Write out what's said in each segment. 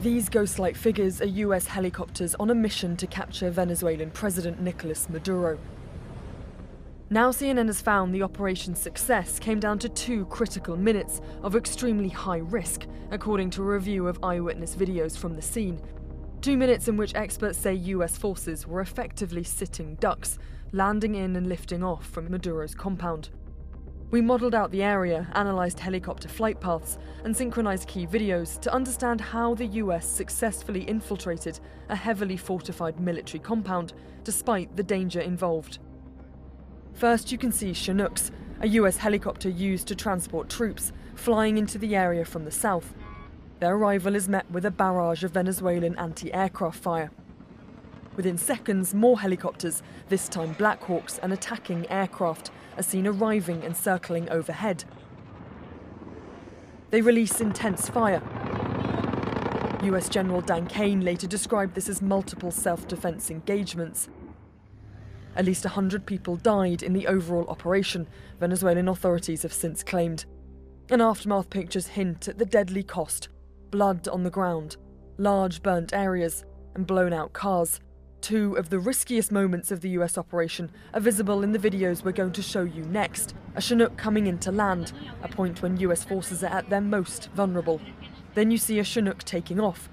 These ghost-like figures are US helicopters on a mission to capture Venezuelan President Nicolás Maduro. Now CNN has found the operation's success came down to 2 critical minutes of extremely high risk, according to a review of eyewitness videos from the scene. 2 minutes in which experts say US forces were effectively sitting ducks, landing in and lifting off from Maduro's compound. We modelled out the area, analysed helicopter flight paths, and synchronised key videos to understand how the US successfully infiltrated a heavily fortified military compound, despite the danger involved. First, you can see Chinooks, a US helicopter used to transport troops, flying into the area from the south. Their arrival is met with a barrage of Venezuelan anti-aircraft fire. Within seconds, more helicopters, this time Black Hawks and attacking aircraft, are seen arriving and circling overhead. They release intense fire. US General Dan Kane later described this as multiple self-defense engagements. At least 100 people died in the overall operation, Venezuelan authorities have since claimed. And aftermath pictures hint at the deadly cost: blood on the ground, large burnt areas, and blown-out cars. 2 of the riskiest moments of the US operation are visible in the videos we're going to show you next. A Chinook coming into land, a point when US forces are at their most vulnerable. Then you see a Chinook taking off.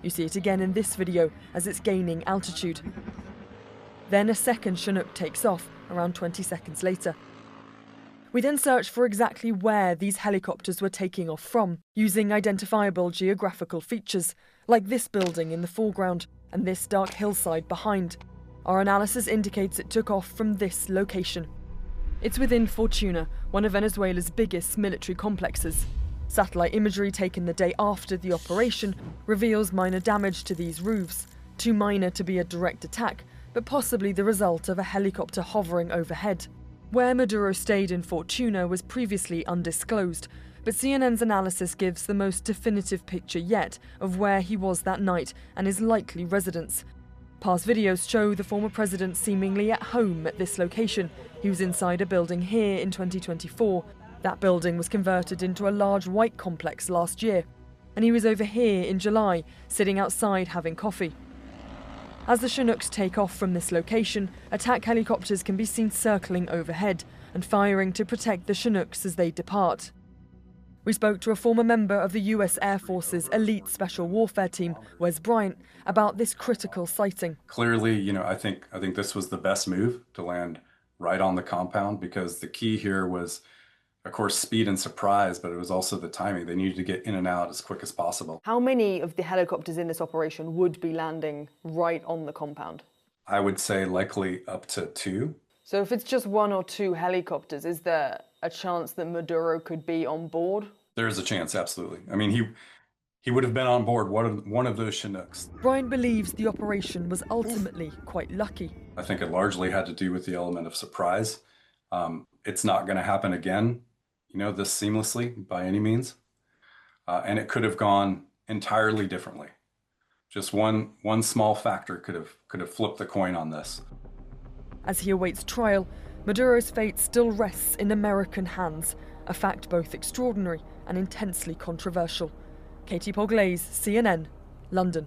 You see it again in this video as it's gaining altitude. Then a second Chinook takes off, around 20 seconds later. We then search for exactly where these helicopters were taking off from, using identifiable geographical features, like this building in the foreground and this dark hillside behind. Our analysis indicates it took off from this location. It's within Fortuna, one of Venezuela's biggest military complexes. Satellite imagery taken the day after the operation reveals minor damage to these roofs, too minor to be a direct attack, but possibly the result of a helicopter hovering overhead. Where Maduro stayed in Fortuna was previously undisclosed, but CNN's analysis gives the most definitive picture yet of where he was that night and his likely residence. Past videos show the former president seemingly at home at this location. He was inside a building here in 2024. That building was converted into a large white complex last year, and he was over here in July, sitting outside having coffee. As the Chinooks take off from this location, attack helicopters can be seen circling overhead and firing to protect the Chinooks as they depart. We spoke to a former member of the US Air Force's elite special warfare team, Wes Bryant, about this critical sighting. Clearly, I think this was the best move to land right on the compound, because the key here was, of course, speed and surprise, but it was also the timing. They needed to get in and out as quick as possible. How many of the helicopters in this operation would be landing right on the compound? I would say likely up to 2. So if it's just 1 or 2 helicopters, is there a chance that Maduro could be on board? There's a chance, absolutely. I mean, he would have been on board one of those Chinooks. Bryant believes the operation was ultimately quite lucky. I think it largely had to do with the element of surprise. It's not going to happen again, this seamlessly by any means. And it could have gone entirely differently. Just one small factor could have flipped the coin on this. As he awaits trial, Maduro's fate still rests in American hands, a fact both extraordinary and intensely controversial. Katie Polglase, CNN, London.